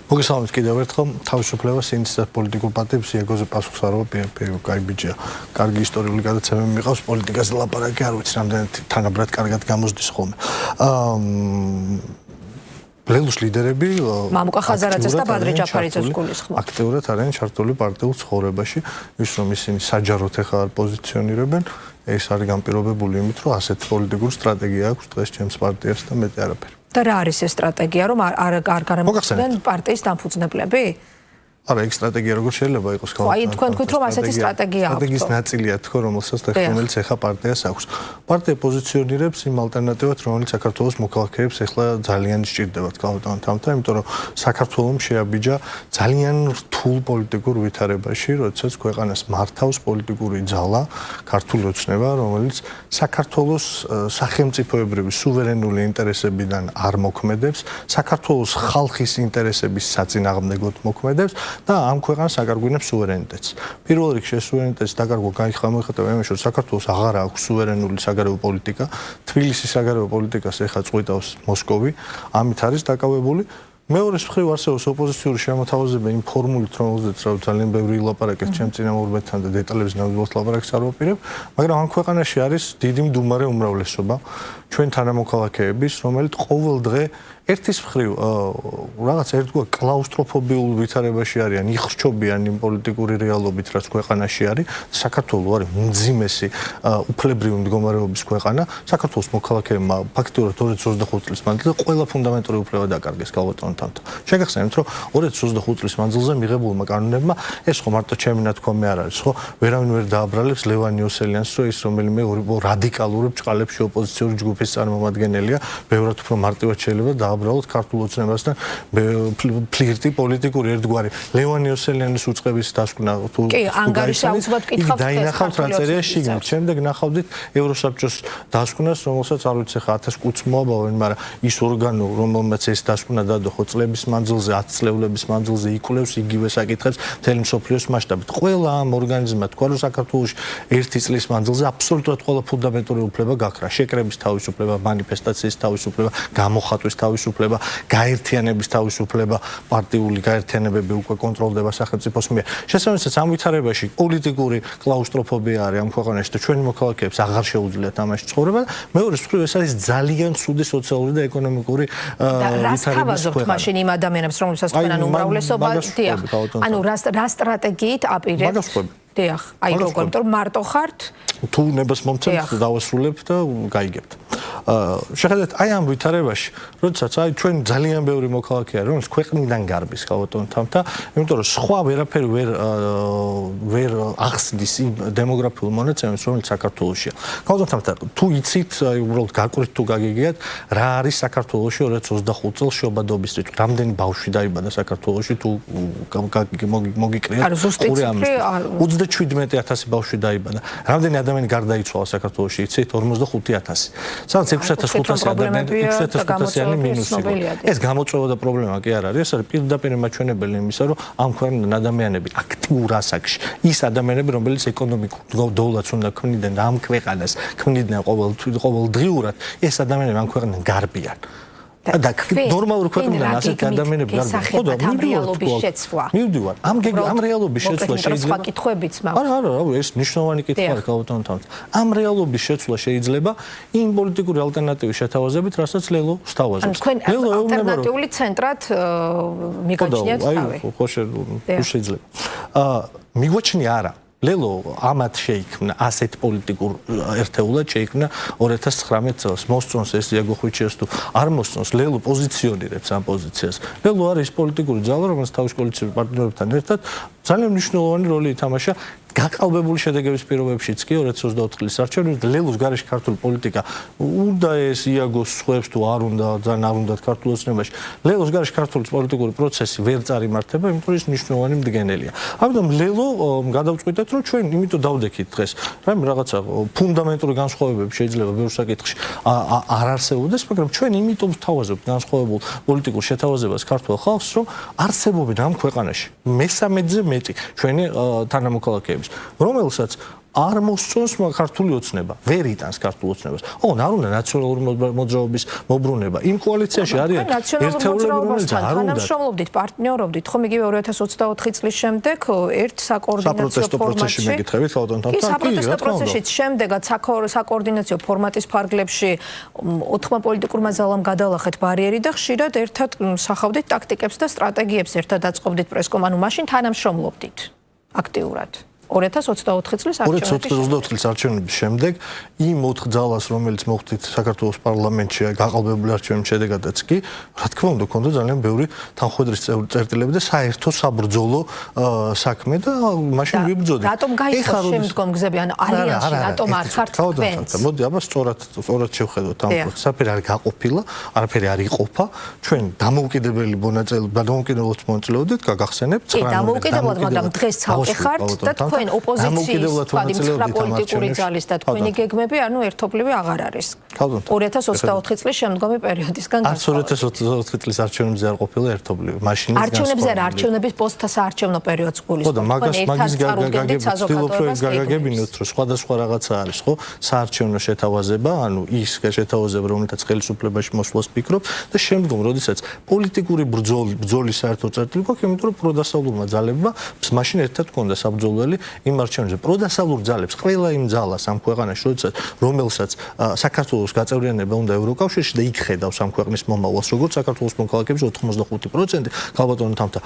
მოგესალმებით კიდევ ერთხელ. თავისუფლება სინდისად პოლიტიკურ პარტიებს იაგოზე პასუხს არ ვაყენებ, კაი ბიჭია. კარგი ისტორიული გადაცემები მიყავს პოლიტიკაზე ლაპარაკი, არ ვიცი რამდენად თანაბრად კარგად გამოსდის ხოლმე. ლელუს ლიდერები მამუკა ხაზარაძეს და ბადრი ჯაფარიძეს გულისხმობ. აქტიურად არიან ჩართული პარტიულ ცხოვრებაში, ის რომ ისინი საჯაროდ ეხლა არ პოზიციონირებენ, ეს არის განპირობებული იმით, რომ ასეთ პოლიტიკურ სტრატეგია აქვს დღეს ჩემს პარტიას და მეტი არაფერი. და რა არის ეს სტრატეგია, რომ არ გარემოხდნენ პარტიის დამფუძნებლები? არა, ეგ სტრატეგია როგორ შეიძლება იყოს ხო, აი თქვენ თქვით რომ ასეთი სტრატეგია აქვს. სტრატეგიის ნაწილია თქო, რომელიც ეხა პარტიას აქვს. პარტია პოზიციონირებს იმ ალტერნატივად, რომელიც საქართველოს მოქალაქეებს ეხლა ძალიან სჭირდებათ კალათანთან, იმიტომ რომ საქართველოს შეაბიჯა ძალიან რთულ პოლიტიკურ ვითარებაში, როდესაც ქვეყანას მართავს პოლიტიკური ძალა, ქართული ოცნება, რომელიც საქართველოს სახელმწიფოებრივი სუვერენული ინტერესებიდან არ მოქმედებს, საქართველოს ხალხის ინტერესების საწინააღმდეგოდ მოქმედებს. და ამ ქვეყანას აკარგვინებს სუვერენიტეტს. პირველ რიგში სუვერენიტეტის დაკარგვა გამოიხატება იმაში, რომ საქართველოს აღარ აქვს სუვერენული საგარეო პოლიტიკა. თბილისის საგარეო პოლიტიკას ეხლა წყვიტავს მოსკოვი, ამით არის დაკავებული. მეორე მხრივ არსებობს ოპოზიციური შემოთავაზება იმ ფორმულით, რომელზეც ძალიან ბევრი ლაპარაკეთ ჩემ წინამორბედთან და დეტალებს ნამდვილად ლაპარაკს არ ვაპირებ, მაგრამ ამ ქვეყანაში არის დიდი მდუმარე უმრავლესობა ჩვენ თანამოქალაქეების, რომელიც ყოველ დღე ერთის მხრივ რაღაც ერთგვარ კლაუსტროფობიულ ვითარებაში არიან, იხრჩობიან იმ პოლიტიკური რეალობით, რაც ქვეყანაში არის. საქართველოს არის მძიმესი უფლებრივი მდგომარეობის ქვეყანა. საქართველოს მოქალაქეებმა ფაქტობრივად 2025 წლის მანძილზე ყველა ფუნდამენტური უფლება დაკარგეს კალბატონთან. შეგახსენებთ, რომ 2025 წლის მანძილზე მიღებულმა კანონებმა ეს ხო მარტო ჩემი ნათქვამი არ არის, ხო? ვერავინ ვერ დააბრალებს ლევან იოსელიანს, რომ ის რომელიმე რადიკალური ბჭყალებში ოპოზიციური ჯგუფის წარმომადგენელია, ბევრად უფრო მარტივად შეიძლება დააბრალოთ ქართულ ოცნებასთან ფლირტი პოლიტიკური ერთგვარი. ლევან იოსელიანის უწყების დასკვნა თუ დაინახავთ რა წერია შიგნით. შემდეგ ნახავდით ევროსაბჭოს დასკვნას, რომელსაც არ ვიცი ხა 1000 კუც მოაბავენ, მაგრამ ის ორგანო, რომელმაც ეს დასკვნა დადო წლების მანძილზე, 10 წლეულების მანძილზე იკვლევს იგივე საკითხებს მთელი მსოფლიოს მასშტაბით. ყველა ამ ორგანიზმმა თქვა, რომ საქართველოს 1 წლის მანძილზე აბსოლუტურად ყველა ფუნდამენტური უფლება გაქრა. შეკრების თავისუფლება, манифестაციის თავისუფლება, გამოხატვის თავისუფლება, გაერთიანების თავისუფლება, პარტიული გაერთიანებები უკვე კონტროლდება სახელმწიფოს მიერ. შესაბამისად, ამ ვითარებაში პოლიტიკური კლაუსტროფობია არის ამ ქვეყანაში და ჩვენი მოქალაქეებს აღარ შეუძლიათ ამაში ცხოვრება. მეორე მხრივ ეს არის ძალიან ცუდი სოციალური და ეკონომიკური ვითარების ქვეყანა. მაშინ იმ ადამიანებს, რომლებსაც თქვენ უმრავლესობა, დიახ. ანუ რა სტრატეგიით აპირებთ? დიახ, აი როგორ, იმიტომ რომ მარტო ხართ? თუ ნებას მომცემთ, დავასრულებ და გაიგებთ. შეხედეთ, აი ამ ვითარებაში, როდესაც აი ჩვენ ძალიან ბევრი მოქალაქე არის, რომელიც ქვეყნიდან გარბის კალბატონთან და იმიტომ რომ სხვა ვერაფერი ვერ ახსნის იმ დემოგრაფიულ მონაცემებს, რომელიც საქართველოშია. კალბატონთან თუ იცით, აი უბრალოდ გაკვირთ თუ გაგიგიათ, რა არის საქართველოში 2025 წელს შობადობის რიცხვი, რამდენი ბავშვი დაიბადა საქართველოში თუ მოგიკრიათ 37,000 ბავშვი დაიბადა. რამდენი ადამიანი გარდაიცვალა საქართველოში, იცით? 45,000. სადაც 6,500 ადამიანი მინუსი. ეს გამოწვევა და პრობლემა კი არ არის, ეს არის პირდაპირ მაჩვენებელი იმისა, რომ ამ ქვეყნიდან ადამიანები აქტიურ ასაკში, ის ადამიანები, რომელიც ეკონომიკურ დოვლას უნდა ქმნიდნენ და ამ ქვეყანას ქმნიდნენ ყოველდღიურად, ეს ადამიანები ამ ქვეყნიდან გარბიან. და ნორმალურ ქვეყნიდან ასეთი ადამიანები გარბიან. ხო და მივდივარ. ამ რეალობის შეცვლა შეიძლება. სხვა კითხვებიც მაქვს. არა, ეს მნიშვნელოვანი კითხვაა კალბატონთან. ამ რეალობის შეცვლა შეიძლება იმ პოლიტიკური ალტერნატივის შეთავაზებით, რასაც ლელო სთავაზობს. ლელო ალტერნატიული ცენტრად მიგაჩნიათ თავი. ხო შეიძლება. მიგვაჩნია არა. ლელო ამათ შეიქმნა ასეთ პოლიტიკურ ერთეულად შეიქმნა 2019 წელს. მოსწონს ეს იაგო ხვიჩიას თუ არ მოსწონს, ლელო პოზიციონირებს ამ პოზიციას. ლელო არის პოლიტიკური ძალა, რომელიც თავის კოალიციური პარტნიორებთან ერთად ძალიან მნიშვნელოვანი როლი ითამაშა გაყალბებული შედეგების პირობებშიც კი 2024 წლის არჩევნებში ლელოს გარეშე ქართული პოლიტიკა უნდა ეს იაგოს სხვებს თუ არ უნდა ძალიან არ უნდათ ქართულ ოცნებაში. ლელოს გარეშე ქართული პოლიტიკური პროცესი ვერ წარიმართება, იმიტომ რომ ის მნიშვნელოვანი მდგენელია. ამიტომ ლელო გადავწყვიტეთ, რომ ჩვენ იმიტომ დავდექით დღეს. რაღაცა ფუნდამენტური განსხვავებები შეიძლება ბევრ საკითხში არ არსებობდეს, მაგრამ ჩვენ იმიტომ ვთავაზობთ განსხვავებულ პოლიტიკურ შეთავაზებას ქართულ ხალხს, რომ არსებობენ ამ ქვეყანაში მესამედზე მეტი ჩვენი თანამოქალაქეების, რომელსაც არ მოსწონს ქართული ოცნება, ვერ იტანს ქართულ ოცნებას. ოღონდ არ უნდა ნაციონალური მოძრაობის მოbrunება. იმ კოალიციაში არიან ერთეულები, რომელიც არ უნდა თანამშრომლობდით, პარტნიორობდით, ხომ იგივე 2024 წლის შემდეგ ერთ საკოორდინაციო ფორმატში მეკითხებით, კი, საპროტესტო პროცესის შემდეგაც საკოორდინაციო ფორმატის ფარგლებში ოთხმა პოლიტიკურმა ძალამ გადალახეთ ბარიერი და ხშირად ერთად სახავდით ტაქტიკებს და სტრატეგიებს ერთად აწყობდით პრესკომ, ანუ მაშინ თანამშრომლობდით აქტიურად. 2024 წლის არჩევნების შემდეგ იმ 4 ძალას, რომელიც მოხდით საქართველოს პარლამენტში გაყალბებული არჩევნების შედეგადაც კი, რა თქმა უნდა, ქონდა ძალიან ბევრი თანხმედრის წერტილები და საერთო საბრძოლო საქმე და მაშინ ვიბრძოდით. რატომ გაიხო შემდგომ გზები, ანუ ალიანსში რატომ არ ხართ თქვენც? მოდი, აბა სწორად შევხედოთ ამ პროცესს. არაფერი არ გაყოფილა, არაფერი არ იყოფა. ჩვენ დამოუკიდებელი დამოუკიდებლად მონაწილეობდით, გაგახსენებთ 19 კი, დამოუკიდებლად, მაგრამ დღეს ცალკე ხართ და თქვენ ოპოზიციის პოლიტიკური ძალის და თქვენი გეგმები, ანუ ერთობლივი აღარ არის. 2024 წლის შემდგომი პერიოდისგან განსხვავებით. 2024 წლის არჩევნებზე არ ყოფილა ერთობლივი. მაშინ არჩევნებზე რა, არჩევნების პოსტსაარჩევნო პერიოდს გულისხმობ. გაგაგებინოთ, რომ სხვადასხვა რაღაცა არის, ხო? საარჩევნო შეთავაზება, ანუ ის შეთავაზება, რომელთაც ხელისუფლებაში მოსვლას ფიქრობ და შემდგომ, როდესაც პოლიტიკური ბრძოლის საერთო წერტილი გვაქვს, იმიტომ რომ პროდასავლურმა ძალებმა მაშინ ერთად ჰქონდა საბრძოლველი იმ არჩევნებზე. პროდასავლურ ძალებს, ყველა იმ ძალას ამ ქვეყანაში, რომელსაც საქართველოს გაწევრიანება უნდა ევროკავშირში და იქ ხედავს ამ ქვეყნის მომავალს, როგორც საქართველოს მოქალაქეების 85%, ქალბატონო თამთა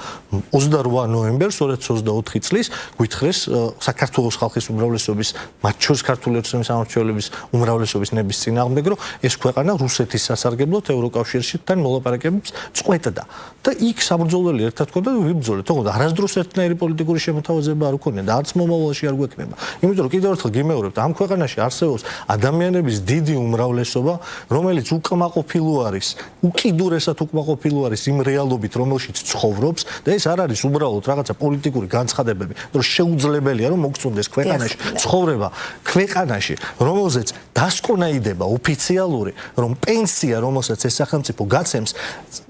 28 ნოემბერს 2024 წლის გვითხრეს საქართველოს ხალხის უმრავლესობის, მათ შორის ქართული ოცნების სამართლებრივების უმრავლესობის ნების წინააღმდეგ, რომ ეს ქვეყანა რუსეთის სასარგებლოდ ევროკავშირში თან მოლაპარაკებებს წყვეტდა. და იქ საბრძოლველი ერთად ჰქონდა და ვიბრძოლეთ. თქო, არასდროს ერთნაირი პოლიტიკური შემოთავაზება არ ქონია და არც მომავალში არ გვექნება. იმიტომ რომ კიდევ ერთხელ გიმეორებთ, ამ ქვეყანაში არსებობს ადამიანების დიდი უმრავლესობა, რომელიც უკმაყოფილო არის, უკიდურესად უკმაყოფილო არის იმ რეალობით, რომელშიც ცხოვრობს და ეს არ არის უბრალოდ რაღაცა პოლიტიკური განცხადებები, რომ შეუძლებელია რომ მოგწონდეს ქვეყანაში ცხოვრება, ქვეყანაში, რომელზეც დასკვნაიდება ოფიციალური, რომ პენსია, რომელსაც ეს სახელმწიფო გაცემს,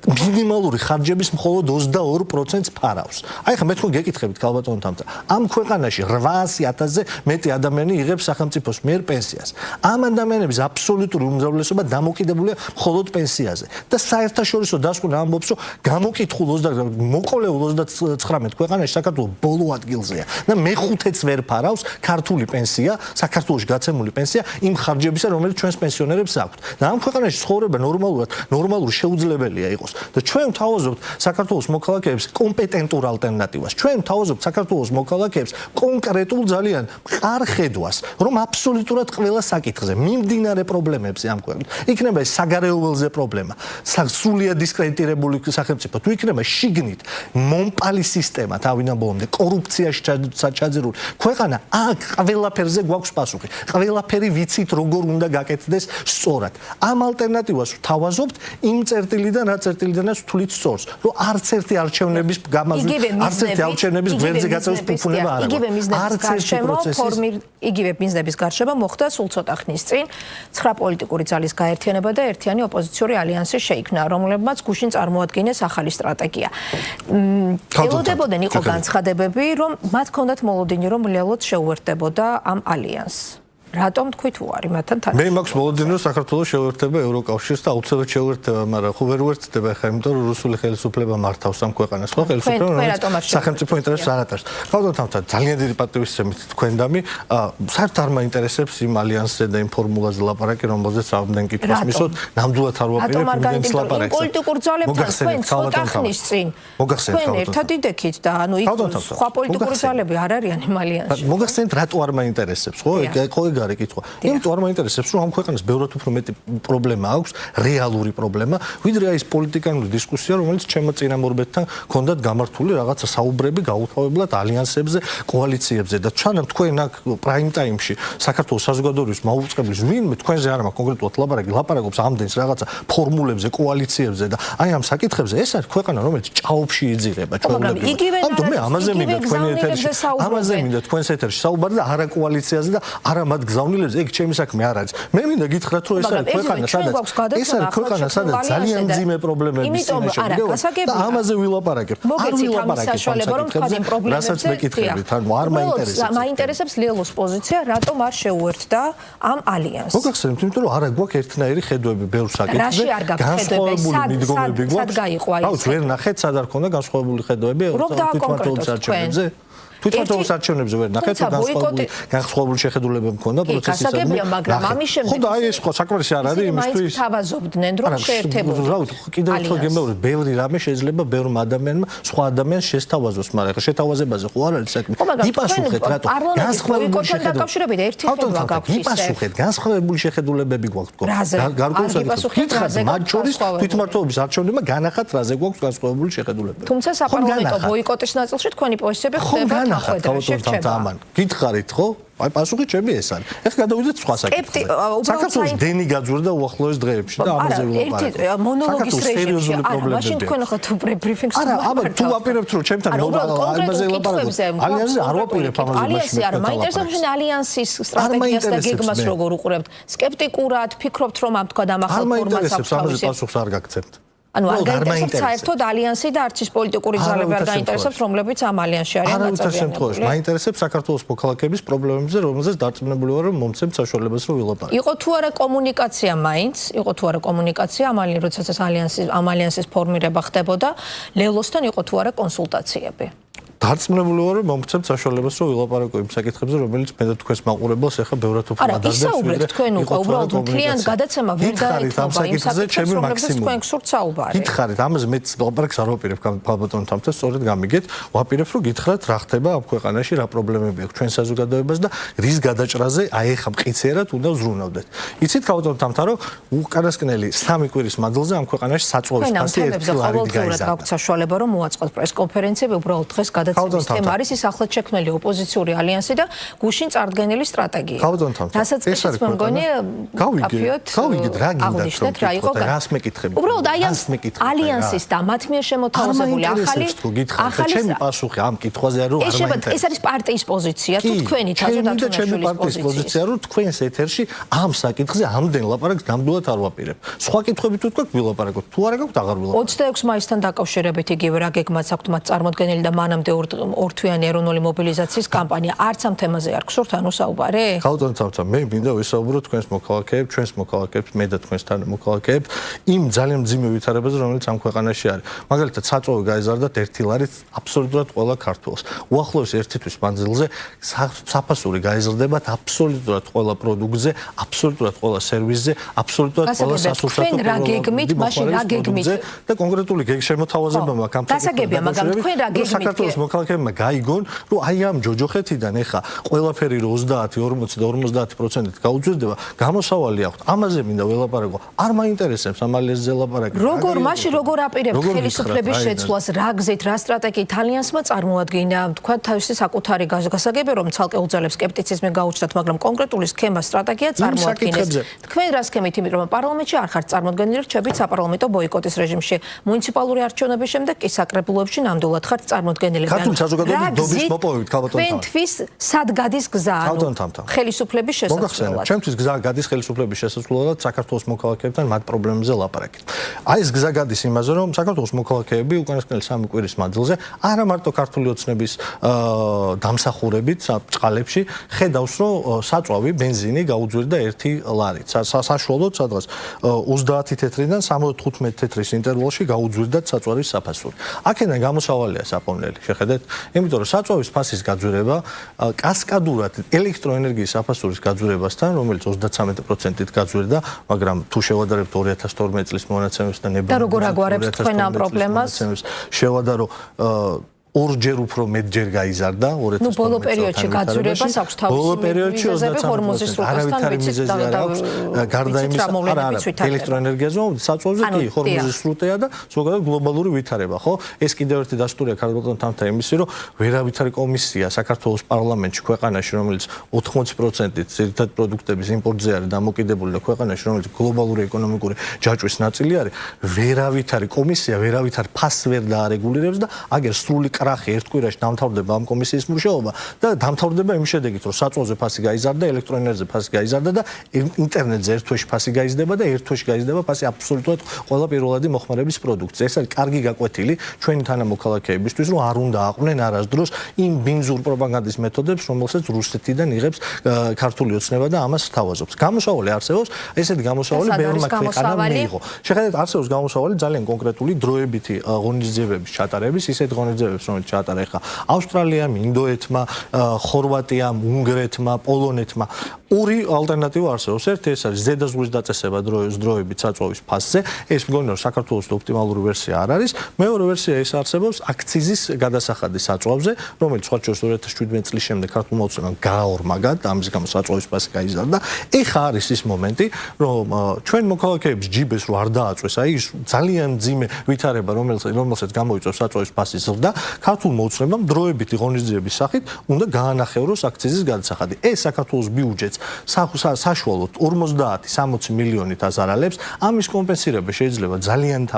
მინიმალური ხარჯების მხოლოდ 22%-ს ფარავს. აი ხა მე თქვენ გეკითხებით ქალბატონო თამთა, ამ ქვეყანაში 800,000-ზე მეტი ადამიანი იღებს სახელმწიფოს მიერ პენსიას. ამ ადამიანების აბსოლუტური უმრავლესობა დამოკიდებულია მხოლოდ პენსიაზე. და საერთაშორისო დასკვნა ამბობს, რომ გამოკითხულ 29 ქვეყანაში საქართველოს ბოლო ადგილზეა და მეხუთეც ვერ ფარავს ქართული პენსია, საქართველოში გაცემული პენსია იმ ხარჯებისა, რომელიც ჩვენს პენსიონერებს აქვთ. და ამ ქვეყანაში ცხოვრება ნორმალური შეუძლებელია იყოს. და ჩვენ ვთავაზობთ საქართველოს მოქალაქეებს კომპეტენტურ ალტერნატივას. ჩვენ ვთავაზობთ საქართველოს მოქალაქეებს კონკრეტულ ძალიან მყარ ხედვას, რომ აბსოლუტურად ყველა საკითხზე, მიმდინარე პრობლემებზე ამ ქვეყნად, იქნება ეს საგარეო ველზე პრობლემა, სრულიად დისკრედიტირებული სახელმწიფო, თუ იქნება შიგნით მომპალი სისტემა, თავიდან ბოლომდე კორუფციაში ჩაძირული ქვეყანა, აქ ყველაფერზე გვაქვს პასუხი. ყველაფერი ვიცით, როგორ უნდა გაკეთდეს სწორად. ამ ალტერნატივას ვთავაზობთ იმ წერტილიდან, რა წერტილიდანაც ვთვლით სწორს, რომ არც ერთი არჩევნების გამარჯვება, არც ერთი არჩევნების გვერდზე გაწევის ფუფუნება არ აქვს. იგივე მიზნების გარშემო მოხდა სულ ცოტა ხნის წინ 9 პოლიტიკური ძალის გაერთიანება და ერთიანი ოპოზიციური ალიანსი შეიქმნა, რომლებმაც გუშინ წარმოადგინეს ახალი სტრატეგია. ელოდებოდნენ იყო განცხადებები, რომ მათ ჰქონდათ მოლოდინი, რომ რეალურად შეუერთდებოდა ამ ალიანსს. რატომ თქვით უარი მათთან თან? მე მაქვს მოლოდინი, რომ საქართველოს შეუერთდება ევროკავშირს და აუცილებლად შეუერთდება, მაგრამ ხო ვერ უერთდება ხა, იმიტომ რომ რუსული ხელისუფლება მართავს ამ ქვეყანას, ხო, ხელისუფლება სახელმწიფო ინტერესს არ ატარებს. ქალბატონო თამთა, ძალიან დიდი პატივისცემით თქვენდამი, საერთოდ არ მაინტერესებს იმ ალიანსზე და იმ ფორმულაზე ლაპარაკი, რომელზეც რამდენ კითხვას მისვოთ, ნამდვილად არ ვაპირებ იმის ლაპარაკს. პოლიტიკურ ძალებთან თქვენ ცოტა ხნის წინ თქვენ ერთად იდექით და ანუ იქ სხვა პოლიტიკური ძალები არ არიან იმ ალიანსში. მოგახსენეთ, რატო არ მაინტერესებს, ხო? გარი კითხვა. იმიტომ არ მაინტერესებს, რომ ამ ქვეყანას ბევრად უფრო მეტი პრობლემა აქვს, რეალური პრობლემა, ვიდრე ის პოლიტიკანური დისკუსია, რომელიც ჩემო წინამორბედთან ჰქონდათ გამართული რაღაცა საუბრები გაუთავებლად ალიანსებზე, კოალიციებზე და ჩანამ თქვენ აქ პრაიმ ტაიმში საქართველოს საზოგადოების მაუწყებლის ვინმე თქვენზე არ მაქვს კონკრეტულად ლაპარაკობს ამდენს რაღაცა ფორმულებზე, კოალიციებზე და აი ამ საკითხებზე ეს არის ქვეყანა, რომელიც ჭაობში იძირება ჩვეულებრივ. ამიტომ მე ამაზე მინდა თქვენი ეთერში, ამაზე მინდა თქვენს ეთერში საუბარი და არა კოალიციაზე და არა მათ გზავნილებზე ეგ ჩემი საქმე არ არის. მე მინდა გითხრათ რომ ეს არის ქვეყანა სადაც ძალიან მძიმე პრობლემების წინაშე და ამაზე ვილაპარაკებ. არ ვილაპარაკებ. რასაც მეკითხებით, ანუ არ მაინტერესებს. მაინტერესებს ლელოს პოზიცია, რატომ არ შეუერთდა ამ ალიანსს. მოგახსენებთ, იმიტომ რომ არ გვაქვს ერთნაირი ხედვები ბევრ საკითხზე. განსხვავებული მიდგომები გვაქვს. აუ, ვერ ნახეთ, სად არ ქონდა განსხვავებული ხედვები თვითმმართველობის არჩევნებზე? თვითმმართველობის არჩევნებზე ვერ ნახეთ, რომ განსხვავებული შეხედულებები მქონდა პროცესისადმი. მაგრამ ამის შემდეგ ხო და აი ეს ხო საკმარისი არ არის იმისთვის. თავაზობდნენ რომ შეერთებოდნენ. რა ვიცი, კიდევ ერთხელ გემეორებ, ბევრი რამე შეიძლება ბევრ ადამიანმა, სხვა ადამიანს შესთავაზოს, მაგრამ ხა შეთავაზებაზე ხო არ არის საქმე. იპასუხეთ რატო? განსხვავებული შეხედულებები ერთი ხედვა გაქვს. იპასუხეთ, განსხვავებული შეხედულებები გვაქვს თქო. გარკვეულწილად მათ შორის თვითმმართველობის არჩევნებმა განახათ რაზე გვაქვს განსხვავებული შეხედულებები. თუმცა საპარლამენტო ბოიკოტის ნაწილში თქვენი პოზიციები ხდება გითხარით ხო? აი პასუხი ჩემი ეს არის. ეხლა გადავიდეთ სხვა საკითხზე. საქართველოს დენი გაძვირდა უახლოეს დღეებში და ამაზე ვილაპარაკეთ. მონოლოგის რეჟიმში. მაშინ თქვენ ხო თუ ბრიფინგს არა, აბა თუ აპირებთ რომ ჩემთან ამაზე ვილაპარაკოთ. ალიანსზე არ ვაპირებ ამაზე მაშინ. ალიანსი არა, მაინტერესებს შენ ალიანსის სტრატეგიას და გეგმას როგორ უყურებთ. სკეპტიკურად ფიქრობთ რომ ამ თქვა დამახალ ფორმატს აქვს ამაზე პასუხს არ გაგცემთ. ანუ არ გაინტერესებს საერთოდ ალიანსი და არც ის პოლიტიკური ძალები არ გაინტერესებს, რომლებიც ამ ალიანსში არიან ნაწილობრივ. მაინტერესებს საქართველოს მოქალაქეების პრობლემებზე, რომელზეც დარწმუნებული ვარ, რომ მომცემთ საშუალებას რომ ვილაპარაკოთ. იყო თუ არა კომუნიკაცია მაინც, იყო თუ არა კომუნიკაცია, როდესაც ეს ალიანსის ფორმირება ხდებოდა, ლელოსთან იყო თუ არა კონსულტაციები. დარწმუნებული ვარ, რომ მომცემთ საშუალებას რომ ვილაპარაკო იმ საკითხებზე, რომელიც მე და თქვენს მაყურებელს ახლა ბევრად უფრო ადარდებს. არა, ისაუბრეთ თქვენ უკვე უბრალოდ მთლიან გადაცემა ვერ დაეთმობა იმ საკითხებზე, რომლებიც თქვენ გსურთ საუბარი. გითხარით, ამაზე მეც ლაპარაკს არ ვაპირებ ბატონ თამთა, სწორედ გამიგეთ, ვაპირებ რომ გითხრათ რა ხდება ამ ქვეყანაში, რა პრობლემები აქვს ჩვენ საზოგადოებას და რის გადაჭრაზე აი ახლა მყიციერად უნდა ვზრუნავდეთ. იცით ბატონ თამთა, რომ უკანასკნელი 3 კვირის მანძილზე ამ ქვეყანაში საწვავის ფასი 1 ლარით გაიზარდა. გაქვთ საშუალება რომ მოაწყოთ პრესკონფერენციები, უბრალოდ დღეს სისტემა არის ის ახლად შექმნილი ოპოზიციური ალიანსი და გუშინ წარდგენილი სტრატეგია. რასაც ეს მე მგონი გავიგეთ რა გინდათ რა იყო რას მეკითხები. უბრალოდ აი ამ ალიანსის და მათ მიერ შემოთავაზებული ახალი ჩემი პასუხი ამ კითხვაზე რომ არ მაინტერესებს. ეს არის პარტიის პოზიცია თუ თქვენი თაზოდათუნაშვილის პოზიცია რომ თქვენს ეთერში ამ საკითხზე ამდენ ლაპარაკს ნამდვილად არ ვაპირებ. სხვა კითხვები თუ თქვენ ვილაპარაკოთ, თუ არა გაქვთ აღარ ვილაპარაკოთ. 26 მაისთან დაკავშირებით იგივე რა გეგმაც აქვთ მათ წარმოდგენილი და მანამდე ორთვიანი ეროვნული მობილიზაციის კამპანია არც ამ თემაზე არ გსურთ ანუ საუბარი? ბატონო თამთა, მე მინდა ვისაუბრო თქვენს მოქალაქეებს, ჩვენს მოქალაქეებს, მე და თქვენსთან მოქალაქეებს იმ ძალიან მძიმე ვითარებაზე, რომელიც ამ ქვეყანაში არის. მაგალითად, საწვავი გაიზარდათ 1 ლარით აბსოლუტურად ყველა ქართველს. უახლოეს 1 თვის მანძილზე საფასური გაიზრდებათ აბსოლუტურად ყველა პროდუქტზე, აბსოლუტურად ყველა სერვისზე, აბსოლუტურად ყველა სასურსათო რა გეგმით, მაშინ რა გეგმით და კონკრეტული შემოთავაზება მაქვს ამ დასაგებია, მაგრამ თქვენ რა გეგმით საქართველოს მოქალაქეებმა გაიგონ, რომ აი ამ ჯოჯოხეთიდან ეხა ყველაფერი 30, 40 და 50%-ით გაუძვირდება, გამოსავალი აქვს. ამაზე მინდა ველაპარაკო. არ მაინტერესებს ამ ალიანსზე ლაპარაკი. როგორ აპირებთ ხელისუფლების შეცვლას, რა გზით, რა სტრატეგიით ალიანსმა წარმოადგინა, თქვა თავისი საკუთარი გასაგები, რომ ცალკე უძალებს სკეპტიციზმი გაუჩნდათ, მაგრამ კონკრეტული სქემა, სტრატეგია წარმოადგინეს. თქვენ რა სქემით, იმიტომ რომ პარლამენტში არ ხართ წარმოდგენილი, რჩებით საპარლამენტო ბოიკოტის რეჟიმში. მუნიციპალური არჩევნების შემდეგ კი საკრებულოებში ნამდვილად ხართ წარმოდგენილი. ქართული საზოგადოების დობის მოპოვებით ქალბატონ თამთა. თქვენთვის სად გადის გზა? ხელისუფლების შესაძლებლად. ჩემთვის გზა გადის ხელისუფლების შესაძლებლად საქართველოს მოქალაქეებთან მათ პრობლემებზე ლაპარაკით. აი ეს გზა გადის იმაზე, რომ საქართველოს მოქალაქეები უკანასკნელი 3 კვირის მანძილზე არა მარტო ქართული ოცნების დამსახურებით ჭყალებში ხედავს, რომ საწვავი ბენზინი გაუძვირდა 1 ლარით. საშუალოდ სადღაც 30 თეთრიდან 75 თეთრის ინტერვალში გაუძვირდა საწვავის საფასური. აქედან გამოსავალია საპონელი. შეხედეთ, იმიტომ რომ საწვავის ფასის გაძვირება კასკადურად ელექტროენერგიის საფასურის გაძვირებასთან, რომელიც 33%-ით გაძვირდა, მაგრამ თუ შევადარებთ 2012 წლის მონაცემებს და და როგორ აგვარებთ თქვენ ამ პრობლემას? შევადარო ორჯერ უფრო მეტჯერ გაიზარდა 2012 წელს. ბოლო პერიოდში გაძვირებას აქვს თავისი მიზეზები ჰორმუზის სრუტესთან ვიცით და გარდა იმისა, არა, ელექტროენერგიაზე საწვავზე კი ჰორმუზის სრუტეა და ზოგადად გლობალური ვითარება, ხო? ეს კიდევ ერთი დასტურია ქალბატონ თამთა იმისი, რომ ვერავითარი კომისია საქართველოს პარლამენტში ქვეყანაში, რომელიც 80%-ით ძირითად პროდუქტების იმპორტზე არის დამოკიდებული და ქვეყანაში, რომელიც გლობალური ეკონომიკური ჯაჭვის ნაწილი არის, ვერავითარი კომისია, ვერავითარ ფასს ვერ დაარეგულირებს და აგერ სრული კრახი ერთ კვირაში დამთავრდება ამ კომისიის მუშაობა და დამთავრდება იმ შედეგით, რომ საწვავზე ფასი გაიზარდა, ელექტროენერგიაზე ფასი გაიზარდა და ინტერნეტზე ერთ თვეში ფასი გაიზრდება და ერთ თვეში გაიზრდება ფასი აბსოლუტურად ყველა პირველადი მოხმარების პროდუქტზე. ეს არის კარგი გაკვეთილი ჩვენი თანამოქალაქეებისთვის, რომ არ უნდა აყვნენ არასდროს იმ ბინძურ პროპაგანდის მეთოდებს, რომელსაც რუსეთიდან იღებს ქართული ოცნება და ამას თავაზობს. გამოსავალი არსებობს, ესეთი გამოსავალი ბევრმა ქვეყანამ მიიღო. შეხედეთ, არსებობს გამოსავალი ძალიან კონკრეტული დროებითი ღონისძიებების ჩატარების, ისეთ ღონისძიებებს, რომელიც ჩაატარა ხა ავსტრალიამ, ინდოეთმა, ხორვატიამ, უნგრეთმა, პოლონეთმა. ორი ალტერნატივა არსებობს. ერთი ეს არის ზედაზღვრის დაწესება დროებით საწვავის ფასზე. ეს მგონი რომ საქართველოს ოპტიმალური ვერსია არ არის. მეორე ვერსია ეს არსებობს აქციზის გადასახადი საწვავზე, რომელიც სხვა შორის 2017 წლის შემდეგ ქართულმა ოცნებამ გააორმაგა და ამის გამო საწვავის ფასი გაიზარდა. ეხა არის ის მომენტი, რომ ჩვენ მოქალაქეების ჯიბეს რო არ დააწვეს, აი ის ძალიან ძიმე ვითარება, რომელსაც გამოიწვევს საწვავის ფასის ზრდა, ქართულმა ოცნებამ დროებითი ღონისძიების სახით უნდა გაანახევროს აქციზის გადასახადი. ეს საქართველოს ბიუჯეტს საშუალოდ 50-60 მილიონით აზარალებს. ამის კომპენსირება შეიძლება ძალიან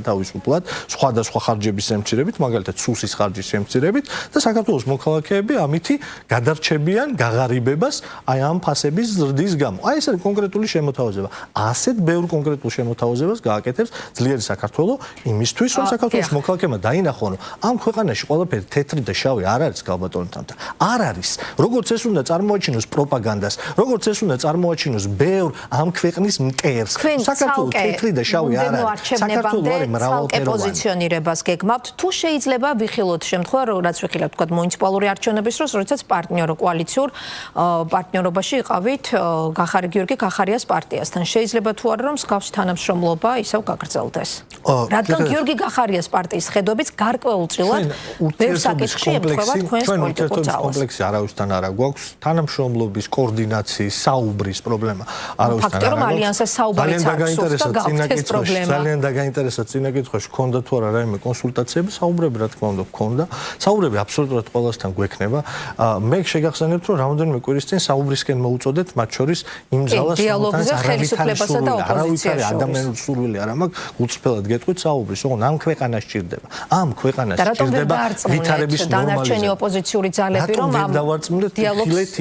თავისუფლად, სხვადასხვა ხარჯების შემცირებით, მაგალითად სუსის ხარჯის შემცირებით და საქართველოს მოქალაქეები ამითი გადარჩებიან გაღარიბებას აი ამ ფასების ზრდის გამო. აი ეს არის კონკრეტული შემოთავაზება. ასეთ ბევრ კონკრეტულ შემოთავაზებას გააკეთებს ძლიერი საქართველო იმისთვის, რომ საქართველოს მოქალაქეებმა დაინახონ, რომ ამ ქვეყანაში ყველაფერი თეთრი და შავი არ არის გალბატონთან და არ არის. როგორც ეს უნდა წარმოაჩინოს პროპაგანდას, როგორც ეს უნდა წარმოაჩინოს ბევრ ამ ქვეყნის მტერს. საქართველოს თეთრი და შავი არ არის. საქართველოს არის მრავალფეროვანი. პოზიციონირებას გეგმავთ, თუ შეიძლება ვიხილოთ შემთხვევა, რაც ვიხილავთ თქვა მუნიციპალური არჩევნების დროს, როდესაც პარტნიორო კოალიციურ პარტნიორობაში იყავით გიორგი გახარიას პარტიასთან. შეიძლება თუ არა რომ მსგავსი თანამშრომლობა ისევ გაგრძელდეს. რადგან გიორგი გახარიას პარტიის ხედვებიც გარკვეულწილად ბევრ საკითხში ემთხვევა თქვენს პოლიტიკურ ძალას. კომპლექსი არავისთან არ გვაქვს, თანამშრომლობის, კოორდინაციის, საუბრის პრობლემა არავისთან არ აქვს. ალიანსზე საუბრიც არ გსურს და გავხდეს პრობლემა. ძალიან დაგაინტერესა წინა კითხვაში ქონდა თუ არა რაიმე კონსულტაციები, საუბრები რა თქმა უნდა ქონდა. საუბრები აბსოლუტურად ყველასთან გვექნება. მე შეგახსენებთ რომ რამოდენიმე კვირის წინ საუბრისკენ მოუწოდეთ მათ შორის იმ ძალას, დიალოგზე ხელისუფლებასა და ოპოზიციას შორის. ადამიანური სურვილი არ მაქვს, უწფელად გეტყვით საუბრის, ოღონდ ამ ქვეყანას სჭირდება. ამ ქვეყანას სჭირდება ვითარების ნორმალიზაცია. დანარჩენი ოპოზიციური ძალები რომ ამ დიალოგს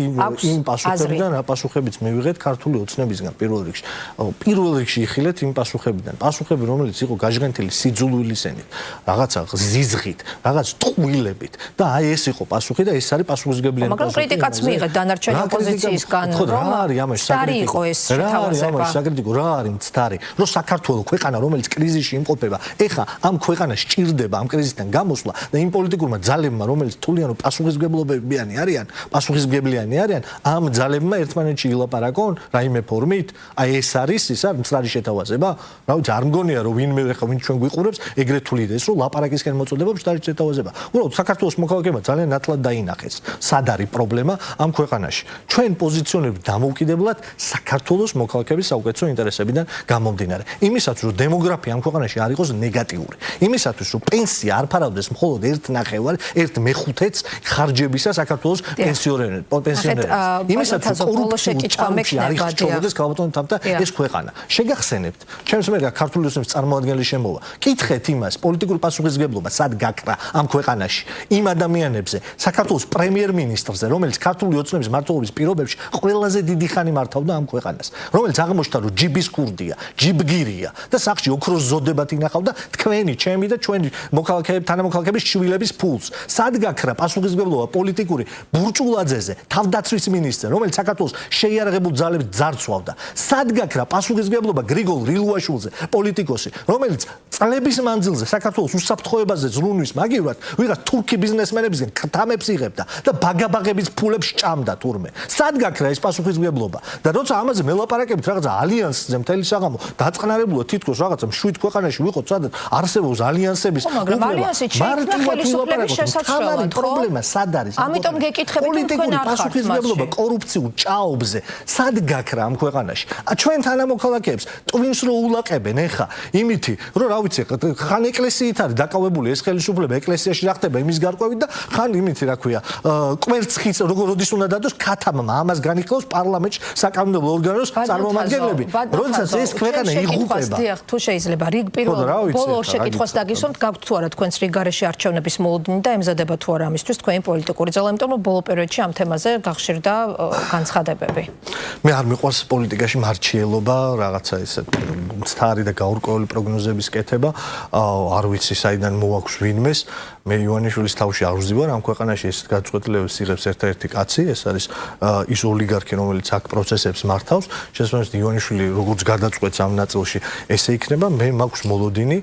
იმ პასუხებიდან, რა პასუხებიც მივიღეთ ქართული ოცნებისგან პირველ რიგში იხილეთ იმ პასუხებიდან. პასუხები რომელიც იყო გაჟღენთილი სიძულვილისენით, რაღაცა ზიზღით, რაღაც ტყუილებით და აი ეს იყო პასუხი და ეს არის პასუხისმგებლიანი პასუხი. მაგრამ კრიტიკაც მიიღეთ დანარჩენი ოპოზიციისგან, რომ მცდარი იყო ეს შეთავაზება. საკრიტიკო რა არის მცდარი? რომ საქართველოს ქვეყანა რომელიც კრიზისში იმყოფება, ეხა ამ ქვეყანას სჭირდება ამ კრიზისიდან გამოსვლა და იმ პოლიტიკურმა ძალებმა რომელიც თვლიან რომ პასუხისმგებლობებიანი არიან, ამ ძალებმა ერთმანეთში ილაპარაკონ რაიმე ფორმით, აი ეს არის მცდარი შეთავაზება. რა ვიცი, არ მგონია რომ ვინმე ხა ვინ ჩვენ გვიყურებს, ეგრეთ თulides რომ ლაპარაკისკენ მოწოდება მცდარი შეთავაზება. უბრალოდ საქართველოს მოქალაქეებმა ძალიან ნათლად დაინახეს, სად არის პრობლემა ამ ქვეყანაში. ჩვენ პოზიციონირებთ დამოუკიდებლად საქართველოს მოქალაქეების საუკეთესო ინტერესებიდან გამომდინარე. იმისათვის რომ დემოგრაფია ამ ქვეყანაში არ იყოს ნეგატიური. იმისათვის რომ პენსია არ ფარავდეს მხოლოდ 1/5-ს ხარჯებისა საქართველოს პენსიონერებს. იმისათვის კორუფცია არ იხჩოვდეს გალბატონთან და ეს ქვეყანა. შეგახსენებთ, ჩემს მერე ქართული ოცნების წარმომადგენელი შემოვა. კითხეთ იმას, პოლიტიკური პასუხისმგებლობა სად გაქრა ამ ქვეყანაში იმ ადამიანებზე, საქართველოს პრემიერ-მინისტრზე, რომელიც ქართული ოცნების მმართველობის პირობებში ყველაზე დიდი ხანი მართავდა ამ ქვეყანას, რომელიც აღმოჩნდა რომ ჯიბის კურდია, ჯიბგირია და სახში ოქროს ზოდებად ინახავდა თქვენი, ჩემი და ჩვენი თანამოქალაქეების შვილების ფულს. სად გაქრა პასუხისმგებლობა პოლიტიკური ბურჭულაძეზე, თავდაცვის მინისტრზე, რომელიც საქართველოს შეიარაღებულ ძალებს ძარცვავდა. სად გაქრა პასუხისმგებლობა გრიგოლ რილუაშვილზე, პოლიტიკოსი, რომელიც წლების მანძილზე საქართველოს უსაფრთხოებაზე ზრუნვის მაგივრად ვიღაც თურქი ბიზნესმენებისგან ქთამებს იღებდა და ბაგაბაღების ფულებს ჭამდა თურმე. სად გაქრა ეს პასუხისმგებლობა? და როცა ამაზე მელაპარაკებით რაღაცა ალიანსზე მთელი საღამო დაწყნარებულად თითქოს რაღაცა მშვიდ ქვეყანაში ვიყოთ, სადაც არსებობს ალიანსების მაგრამ ალიანსი შეიქმნა ხელისუფლების შესაძლებლად. პრობლემა სად არის? ამიტომ გეკითხებით თქვენ არ ხართ პასუხისმგებლობა კორუფციულ ჭაობზე სად გაქრა ამ ქვეყანაში? ჩვენ თანამოქალაქეებს ტვინს რო ულაყებენ ეხა იმითი, რომ რა ვიცი, ხან ეკლესიით არის დაკავებული ეს ხელისუფლება, ეკლესიაში რა ხდება იმის გარკვევით და ხან იმითი რა ქვია, კვერცხის როდის უნდა დადოს ქათამმა, ამას განიხილავს პარლამენტში საკანონმდებლო ორგანოს წარმომადგენლები. როდესაც ეს ქვეყანა იღუპება. თუ შეიძლება რიგ პირველ ბოლო შეკითხვას დაგისვამთ, გაქვთ თუ არა თქვენს რიგ გარეშე არჩევნების მოლოდინი და ემზადება თუ არა ამისთვის თქვენი პოლიტიკური ძალა, იმიტომ რომ ბოლო პერიოდში ამ თემაზე გახშირდა განცხადებები. მე არ მიყვარს პოლიტიკაში მარჩიელობა, რაღაცა ესე მცდარი და გაურკვეველი პროგნოზების კეთება, არ ვიცი საიდან მოვაქვს ვინმეს. მე ივანიშვილის თავში არ ვზივარ ამ ქვეყანაში ეს გაწყვეტილებას იღებს ერთ-ერთი კაცი, ეს არის ის ოლიგარქი, რომელიც აქ პროცესებს მართავს. შესაბამისად ივანიშვილი როგორც გადაწყვეტს ამ ნაწილში, ესე იქნება. მე მაქვს მოლოდინი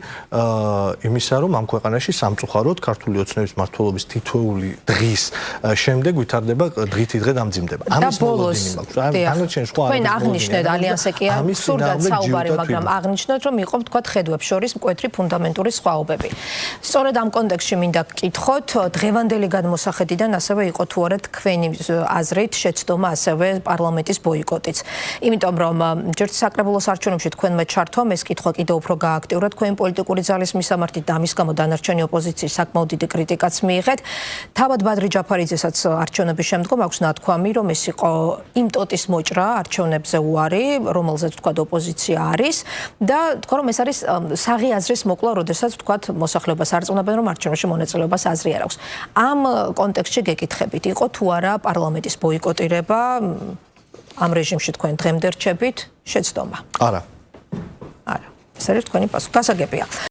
იმისა, რომ ამ ქვეყანაში სამწუხაროდ ქართული ოცნების მმართველობის თითოეული დღის შემდეგ ვითარდება დღითი დღე დამძიმდება. ამის მოლოდინი მაქვს. დანარჩენი სხვა თქვენ აღნიშნეთ ალიანსი კი არ სურდათ საუბარი, მაგრამ აღნიშნეთ რომ იყო თქვა ხედვებს შორის მკვეთრი ფუნდამენტური სხვაობები. სწორედ ამ კონტექსტში მინდა გკითხოთ, დღევანდელი გადმოსახედიდან ასევე იყო თუ არა თქვენი აზრით შეცდომა ასევე პარლამენტის ბოიკოტიც. იმიტომ რომ ჯერ საკრებულოს არჩევნებში თქვენმა ჩართვამ ეს კითხვა კიდევ უფრო გააქტიურა თქვენი პოლიტიკური ძალის მისამართით და ამის გამო დანარჩენი ოპოზიციის საკმაოდ დიდი კრიტიკაც მიიღეთ. თავად ბადრი ჯაფარიძესაც არჩევნების შემდგომ აქვს ნათქვამი, რომ ეს იყო იმ ტოტის მოჭრა არჩევნებზე უარი, რომელზეც თქვა ოპოზიცია არის და თქვა რომ ეს არის საღი აზრის მოკლა, როდესაც თქვა მოსახლეობას არწმუნებენ რომ არჩევნებში მონაწილეობას აზრი არ აქვს. ამ კონტექსტში გეკითხებით, იყო თუ არა პარლამენტის ბოიკოტირება ამ რეჟიმში თქვენ დღემდე რჩებით შეცდომა? არა. არა. ეს არის თქვენი პასუხი. გასაგებია.